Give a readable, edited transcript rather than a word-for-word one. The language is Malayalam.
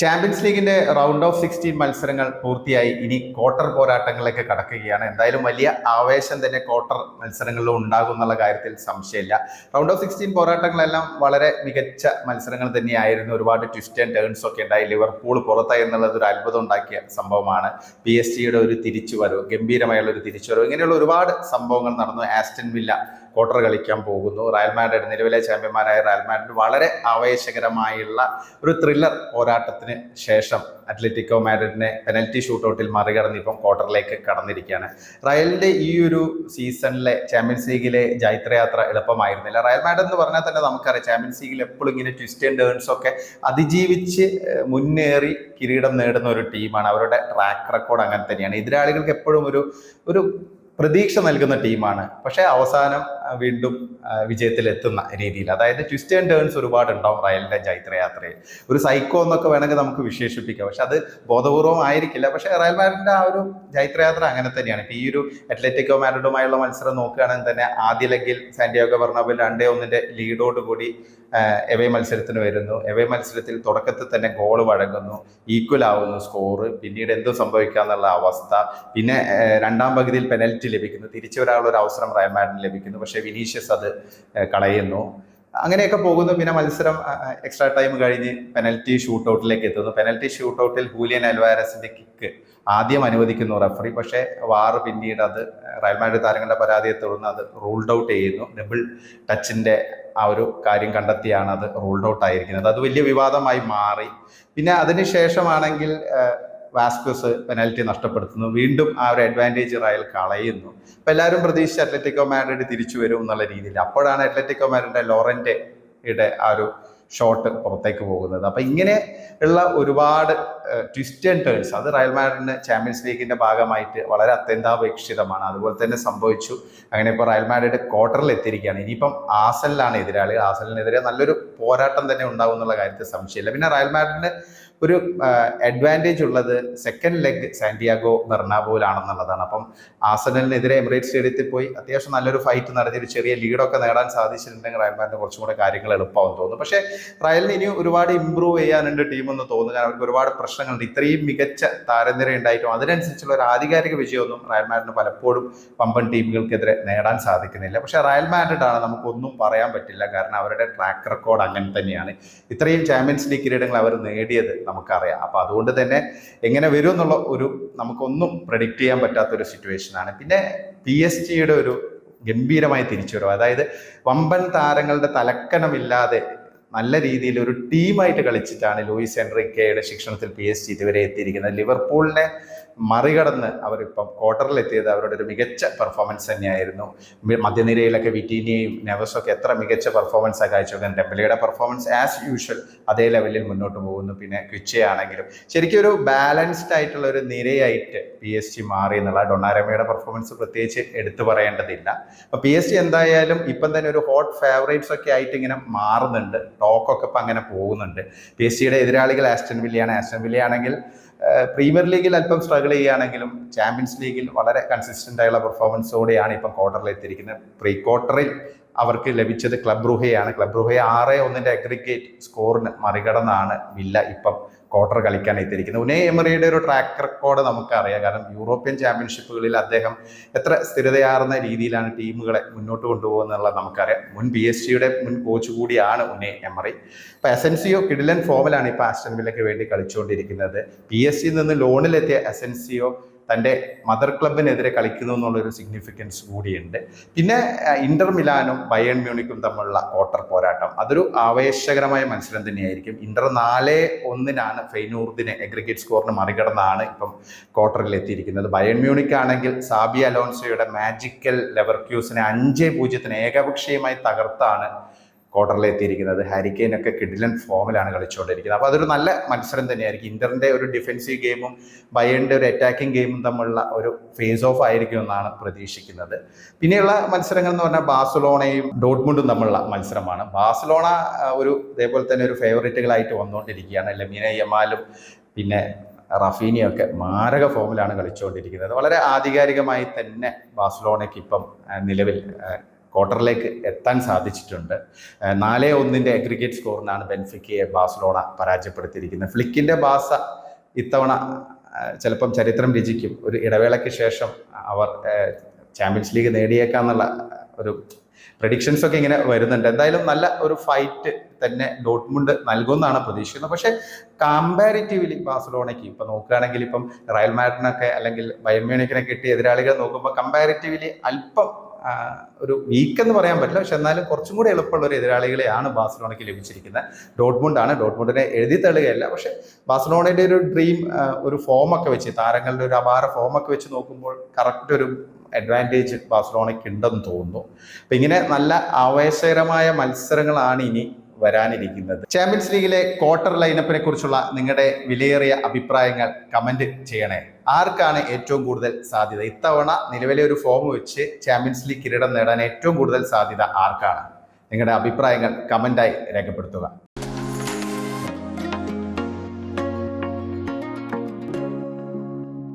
ചാമ്പ്യൻസ് ലീഗിന്റെ റൗണ്ട് ഓഫ് 16 മത്സരങ്ങൾ പൂർത്തിയായി. ഇനി ക്വാർട്ടർ പോരാട്ടങ്ങളിലേക്ക് കടക്കുകയാണ്. എന്തായാലും വലിയ ആവേശം തന്നെ ക്വാർട്ടർ മത്സരങ്ങളിലും ഉണ്ടാകും എന്നുള്ള കാര്യത്തിൽ സംശയമില്ല. റൗണ്ട് ഓഫ് 16 പോരാട്ടങ്ങളെല്ലാം വളരെ മികച്ച മത്സരങ്ങൾ തന്നെയായിരുന്നു. ഒരുപാട് ട്വിസ്റ്റ് ആൻഡ് ടേൺസ് ഒക്കെ ഉണ്ടായി. ലിവർപൂൾ പുറത്തായി എന്നുള്ളത് ഒരു അത്ഭുതം ഉണ്ടാക്കിയ സംഭവമാണ്. PSG ഒരു തിരിച്ചുവരവ്, ഗംഭീരമായുള്ള ഒരു തിരിച്ചുവരവ്, ഇങ്ങനെയുള്ള ഒരുപാട് സംഭവങ്ങൾ നടന്നു. ആസ്റ്റൺ വില്ല ക്വാർട്ടർ കളിക്കാൻ പോകുന്നു. റയൽ മാഡ്രിഡ്, നിലവിലെ ചാമ്പ്യന്മാരായ റയൽ മാഡ്രിഡ് വളരെ ആവേശകരമായുള്ള ഒരു ത്രില്ലർ പോരാട്ടത്തിന് ശേഷം അത്ലറ്റിക്കോ മാഡ്രിഡിനെ പെനൽറ്റി ഷൂട്ടൗട്ടിൽ മറികടന്ന് ഇപ്പം ക്വാർട്ടറിലേക്ക് കടന്നിരിക്കുകയാണ്. റയലിന്റെ ഈ ഒരു സീസണിലെ ചാമ്പ്യൻസ് ലീഗിലെ ജൈത്രയാത്ര എളുപ്പമായിരുന്നില്ല. റയൽ മാഡ്രിഡ് എന്ന് പറഞ്ഞാൽ തന്നെ നമുക്കറിയാം, ചാമ്പ്യൻസ് ലീഗിൽ എപ്പോഴും ഇങ്ങനെ ട്വിസ്റ്റ് ആൻഡ് ടേൺസ് ഒക്കെ അതിജീവിച്ച് മുന്നേറി കിരീടം നേടുന്ന ഒരു ടീമാണ്. അവരുടെ ട്രാക്ക് റെക്കോർഡ് അങ്ങനെ തന്നെയാണ്. എതിരാളികൾക്ക് എപ്പോഴും ഒരു പ്രതീക്ഷ നൽകുന്ന ടീമാണ്. പക്ഷെ അവസാനം വീണ്ടും വിജയത്തിലെത്തുന്ന രീതിയിൽ, അതായത് ട്വിസ്റ്റ് ആൻഡ് ടേൺസ് ഒരുപാട് ഉണ്ടാവും റയലിന്റെ ജൈത്രയാത്രയിൽ. ഒരു സൈക്കോ എന്നൊക്കെ വേണമെങ്കിൽ നമുക്ക് വിശേഷിപ്പിക്കാം, പക്ഷെ അത് ബോധപൂർവം ആയിരിക്കില്ല. പക്ഷെ റയൽ മാഡ്രിഡിന്റെ ആ ഒരു ജൈത്രയാത്ര അങ്ങനെ തന്നെയാണ്. ഇപ്പൊ ഈ ഒരു അത്ലറ്റിക്കോ മാഡ്രിഡുമായുള്ള മത്സരം നോക്കുകയാണെങ്കിൽ തന്നെ ആദ്യ ലെഗിൽ സാന്റിയാഗോ ബെർണാബിൽ 2-1 ലീഡോട് കൂടി എവേ മത്സരത്തിന് വരുന്നു. എവേ മത്സരത്തിൽ തുടക്കത്തിൽ തന്നെ ഗോൾ വഴങ്ങുന്നു, ഈക്വൽ ആവുന്നു സ്കോർ. പിന്നീട് എന്തും സംഭവിക്കാന്നുള്ള അവസ്ഥ. പിന്നെ രണ്ടാം പകുതിയിൽ പെനൽറ്റി ലഭിക്കുന്നു, തിരിച്ചു വരാനുള്ള ഒരു അവസരം റയൽ മാഡ്രിഡിന് ലഭിക്കുന്നു. പക്ഷേ വിനീഷ്യസ് അത് കളയുന്നു. അങ്ങനെയൊക്കെ പോകുന്നു. പിന്നെ മത്സരം എക്സ്ട്രാ ടൈം കഴിഞ്ഞ് പെനൽറ്റി ഷൂട്ടൗട്ടിലേക്ക് എത്തുന്നു. പെനൽറ്റി ഷൂട്ടൗട്ടിൽ ഹൂലിയൻ അൽവാരസിന്റെ കിക്ക് ആദ്യം അനുവദിക്കുന്നു റഫറി. പക്ഷേ വാർ പിന്നീട് അത് റയൽ മാഡ്രിഡ് താരങ്ങളുടെ പരാതിയെ തുടർന്ന് അത് റൂൾഡ് ഔട്ട് ചെയ്യുന്നു. ഡബിൾ ടച്ചിന്റെ ആ ഒരു കാര്യം കണ്ടെത്തിയാണ് അത് റൂൾഡ് ഔട്ട് ആയിരിക്കുന്നത്. അത് വലിയ വിവാദമായി മാറി. പിന്നെ അതിനുശേഷമാണെങ്കിൽ വാസ്കസ് പെനാൽറ്റി നഷ്ടപ്പെടുത്തുന്നു. വീണ്ടും ആ ഒരു അഡ്വാൻറ്റേജ് റയൽ കളയുന്നു. അപ്പൊ എല്ലാവരും പ്രതീക്ഷിച്ച് അത്ലറ്റിക്കോ മാഡ്രിഡ് തിരിച്ചു വരും എന്നുള്ള രീതിയിൽ. അപ്പോഴാണ് അത്ലറ്റിക്കോ മാഡ്രിഡിന്റെ ലോറന്റെയുടെ ആ ഒരു ഷോട്ട് പുറത്തേക്ക് പോകുന്നത്. അപ്പൊ ഇങ്ങനെ ഉള്ള ഒരുപാട് ട്വിസ്റ്റ് ആൻഡ് ടേൺസ് അത് റയൽ മാഡ്രിഡിന് ചാമ്പ്യൻസ് ലീഗിന്റെ ഭാഗമായിട്ട് വളരെ അത്യന്താപേക്ഷിതമാണ്. അതുപോലെ തന്നെ സംഭവിച്ചു. അങ്ങനെ ഇപ്പോൾ റയൽ മാഡ്രിഡ് ക്വാർട്ടറിൽ എത്തിയിരിക്കുകയാണ്. ഇനിയിപ്പം ആസലിലാണ് എതിരാളി. ആസലിനെതിരെ നല്ലൊരു പോരാട്ടം തന്നെ ഉണ്ടാവും എന്നുള്ള കാര്യത്തിൽ സംശയമില്ല. പിന്നെ റയൽ മാഡ്രിഡിന് ഒരു അഡ്വാൻറ്റേജ് ഉള്ളത് സെക്കൻഡ് ലെഗ് സാന്റിയാഗോ ബെർണാബോയിലാണെന്നുള്ളതാണ്. അപ്പം ആർസണലിനെതിരെ എമിറേറ്റ്സ് സ്റ്റേഡിയത്തിൽ പോയി അത്യാവശ്യം നല്ലൊരു ഫൈറ്റ് നടത്തി ഒരു ചെറിയ ലീഡൊക്കെ നേടാൻ സാധിച്ചിട്ടുണ്ടെങ്കിൽ റയൽ മാഡ്രിഡിന് കുറച്ചും കൂടെ കാര്യങ്ങൾ എളുപ്പമാവും തോന്നുന്നു. പക്ഷേ റയലിന് ഇനി ഒരുപാട് ഇമ്പ്രൂവ് ചെയ്യാനുണ്ട് ടീമെന്ന് തോന്നുന്നു. അവർക്ക് ഒരുപാട് പ്രശ്നങ്ങളുണ്ട്. ഇത്രയും മികച്ച താരനിര ഉണ്ടായിട്ടും അതിനനുസരിച്ചുള്ള ഒരു ആധികാരിക വിജയമൊന്നും റയൽ മാഡ്രിഡിന് പലപ്പോഴും വമ്പൻ ടീമുകൾക്കെതിരെ നേടാൻ സാധിക്കുന്നില്ല. പക്ഷേ റയൽ മാഡ്രിഡാണ്, നമുക്കൊന്നും പറയാൻ പറ്റില്ല. കാരണം അവരുടെ ട്രാക്ക് റെക്കോർഡ് അങ്ങനെ തന്നെയാണ്. ഇത്രയും ചാമ്പ്യൻസ് ലീഗ് കിരീടങ്ങൾ അവർ നേടിയത് നമുക്കറിയാം. അപ്പൊ അതുകൊണ്ട് തന്നെ എങ്ങനെ വരും എന്നുള്ള ഒരു നമുക്കൊന്നും പ്രഡിക്റ്റ് ചെയ്യാൻ പറ്റാത്തൊരു സിറ്റുവേഷനാണ്. പിന്നെ PSG ഒരു ഗംഭീരമായ തിരിച്ചുവരവ്, അതായത് വമ്പൻ താരങ്ങളുടെ തലക്കനമില്ലാതെ നല്ല രീതിയിൽ ഒരു ടീമായിട്ട് കളിച്ചിട്ടാണ് ലൂയിസ് എൻറിക്കയുടെ ശിക്ഷണത്തിൽ PSG ഇതുവരെ എത്തിയിരിക്കുന്നത്. ലിവർപൂളിനെ മറികടന്ന് അവരിപ്പം ക്വാർട്ടറിൽ എത്തിയത് അവരുടെ ഒരു മികച്ച പെർഫോമൻസ് തന്നെയായിരുന്നു. മധ്യനിരയിലൊക്കെ വിറ്റീനിയയും നെവസും ഒക്കെ എത്ര മികച്ച പെർഫോമൻസ് കാഴ്ചവെക്കുന്നത്. ഡെംബലയുടെ പെർഫോമൻസ് ആസ് യൂഷ്വൽ അതേ ലെവലിൽ മുന്നോട്ട് പോകുന്നു. പിന്നെ ക്വിച്ചെ ആണെങ്കിലും ശരിക്കും ഒരു ബാലൻസ്ഡ് ആയിട്ടുള്ള ഒരു നിരയായിട്ട് PSG മാറി എന്നുള്ള ഡൊണാരമയുടെ പെർഫോമൻസ് പ്രത്യേകിച്ച് എടുത്തു പറയേണ്ടതില്ല. അപ്പൊ PSG എന്തായാലും ഇപ്പം തന്നെ ഒരു ഹോട്ട് ഫേവറേറ്റ്സ് ഒക്കെ ആയിട്ട് ഇങ്ങനെ മാറുന്നുണ്ട്. ടോക്കൊക്കെ ഇപ്പം അങ്ങനെ പോകുന്നുണ്ട്. PSG എതിരാളികൾ ആസ്റ്റൺ വില്ലയാണ്. ആസ്റ്റൺ വില്ലയാണെങ്കിൽ പ്രീമിയർ ലീഗിൽ അല്പം സ്ട്രഗിൾ ചെയ്യുകയാണെങ്കിലും ചാമ്പ്യൻസ് ലീഗിൽ വളരെ കൺസിസ്റ്റന്റ് ആയുള്ള പെർഫോമൻസോടെയാണ് ഇപ്പം ക്വാർട്ടറിൽ എത്തിയിരിക്കുന്നത്. പ്രീ ക്വാർട്ടറിൽ അവർക്ക് ലഭിച്ചത് ക്ലബ് ബ്രൂഹയാണ്. ക്ലബ് ബ്രൂഹയെ 6-1 അഗ്രിഗേറ്റ് സ്കോറിന് മറികടന്നാണ് വില്ല ഇപ്പം ക്വാർട്ടർ കളിക്കാൻ എത്തിയിരിക്കുന്നത്. ഉനൈ എമറിയുടെ ഒരു ട്രാക്ക് റെക്കോർഡ് നമുക്കറിയാം. കാരണം യൂറോപ്യൻ ചാമ്പ്യൻഷിപ്പുകളിൽ അദ്ദേഹം എത്ര സ്ഥിരതയാർന്ന രീതിയിലാണ് ടീമുകളെ മുന്നോട്ട് കൊണ്ടുപോകുന്നുള്ളത് നമുക്കറിയാം. മുൻ PSG മുൻ കോച്ച് കൂടിയാണ് ഉനൈ എമറി. ഇപ്പൊ അസെൻസിയോ കിടിലൻ ഫോമിലാണ് ഇപ്പൊ ആസ്റ്റൺ വില്ലയ്ക്ക് വേണ്ടി കളിച്ചുകൊണ്ടിരിക്കുന്നത്. PSG നിന്ന് ലോണിലെത്തിയ അസെൻസിയോ തൻ്റെ മദർ ക്ലബിനെതിരെ കളിക്കുന്നു എന്നുള്ളൊരു സിഗ്നിഫിക്കൻസ് കൂടിയുണ്ട്. പിന്നെ ഇന്റർ മിലാനും ബയേൺ മ്യൂണിക്കും തമ്മിലുള്ള ക്വാർട്ടർ പോരാട്ടം അതൊരു ആവേശകരമായ മത്സരം തന്നെയായിരിക്കും. ഇന്റർ 4-1 ഫെയ്നൂർദിനെ അഗ്രിഗേറ്റ് സ്കോറിന് മറികടന്നാണ് ഇപ്പം ക്വാർട്ടറിൽ എത്തിയിരിക്കുന്നത്. ബയേൺ മ്യൂണിക് ആണെങ്കിൽ സാബി അലോൺസോയുടെ മാജിക്കൽ ലെവർക്യൂസിനെ 5-0 ഏകപക്ഷീയമായി തകർത്താണ് ക്വാർട്ടറിൽ എത്തിയിരിക്കുന്നത്. ഹാരി കെയ്ൻ ഒക്കെ കിഡിലൻ ഫോമിലാണ് കളിച്ചുകൊണ്ടിരിക്കുന്നത്. അപ്പോൾ അതൊരു നല്ല മത്സരം തന്നെയായിരിക്കും. ഇന്ററിന്റെ ഒരു ഡിഫൻസീവ് ഗെയിമും ബയേണിന്റെ ഒരു അറ്റാക്കിംഗ് ഗെയിമും തമ്മിലുള്ള ഒരു ഫേസ് ഓഫ് ആയിരിക്കും എന്നാണ് പ്രതീക്ഷിക്കുന്നത്. പിന്നെയുള്ള മത്സരങ്ങൾ എന്ന് പറഞ്ഞാൽ ബാഴ്സലോണയും ഡോട്ട്മുണ്ടും തമ്മിലുള്ള മത്സരമാണ്. ബാഴ്സലോണ ഇതേപോലെ തന്നെ ഒരു ഫേവറേറ്റുകളായിട്ട് വന്നുകൊണ്ടിരിക്കുകയാണ്. ലമീന യമാലും പിന്നെ റഫീനിയൊക്കെ മാരക ഫോമിലാണ് കളിച്ചുകൊണ്ടിരിക്കുന്നത്. വളരെ ആധികാരികമായി തന്നെ ബാഴ്സലോണയ്ക്ക് ഇപ്പം നിലവിൽ ക്വാർട്ടറിലേക്ക് എത്താൻ സാധിച്ചിട്ടുണ്ട്. 4-1 അഗ്രിഗേറ്റ് സ്കോറിനാണ് ബെൻഫിക്കയെ ബാഴ്സലോണ പരാജയപ്പെടുത്തിയിരിക്കുന്നത്. ഫ്ലിക്കിൻ്റെ ബാസ ഇത്തവണ ചിലപ്പം ചരിത്രം രചിക്കും. ഒരു ഇടവേളയ്ക്ക് ശേഷം അവർ ചാമ്പ്യൻസ് ലീഗ് നേടിയേക്കാന്നുള്ള ഒരു പ്രഡിക്ഷൻസ് ഒക്കെ ഇങ്ങനെ വരുന്നുണ്ട്. എന്തായാലും നല്ല ഒരു ഫൈറ്റ് തന്നെ ഡോട്ട്മുണ്ട് നൽകുമെന്നാണ് പ്രതീക്ഷിക്കുന്നത്. പക്ഷേ കമ്പാരിറ്റീവ്ലി ബാഴ്സലോണയ്ക്ക് ഇപ്പം നോക്കുകയാണെങ്കിൽ ഇപ്പം റയൽ മാഡ്രിഡിനൊക്കെ അല്ലെങ്കിൽ ബയർ മ്യൂണിക്കിനെ കിട്ടിയ എതിരാളികൾ നോക്കുമ്പോൾ കമ്പാരിറ്റീവ്ലി അല്പം ഒരു വീക്ക് എന്ന് പറയാൻ പറ്റില്ല. പക്ഷെ എന്നാലും കുറച്ചും കൂടി എളുപ്പമുള്ള ഒരു എതിരാളികളെയാണ് ബാഴ്സലോണയ്ക്ക് ലഭിച്ചിരിക്കുന്നത്. ഡോട്ട്മുണ്ടാണ്. ഡോട്ട്മുണ്ടിനെ എഴുതി തള്ളുകയല്ല. പക്ഷെ ബാഴ്സലോണയുടെ ഒരു ഡ്രീം ഒരു ഫോമൊക്കെ വെച്ച്, താരങ്ങളുടെ ഒരു അപാര ഫോമൊക്കെ വെച്ച് നോക്കുമ്പോൾ കറക്റ്റ് ഒരു അഡ്വാൻറ്റേജ് ബാഴ്സലോണയ്ക്ക് ഉണ്ടെന്ന് തോന്നുന്നു. അപ്പം ഇങ്ങനെ നല്ല ആവേശകരമായ മത്സരങ്ങളാണ് ഇനി വരാനിരിക്കുന്നത്. ചാമ്പ്യൻസ് ലീഗിലെ ക്വാർട്ടർ ലൈനപ്പിനെ കുറിച്ചുള്ള നിങ്ങളുടെ വിലയേറിയ അഭിപ്രായങ്ങൾ കമന്റ് ചെയ്യണേ. ആർക്കാണ് ഏറ്റവും കൂടുതൽ സാധ്യത? ഇത്തവണ നിലവിലെ ഒരു ഫോം വെച്ച് ചാമ്പ്യൻസ് ലീഗ് കിരീടം നേടാൻ ഏറ്റവും കൂടുതൽ സാധ്യത ആർക്കാണ്? നിങ്ങളുടെ അഭിപ്രായങ്ങൾ കമന്റായി രേഖപ്പെടുത്തുക.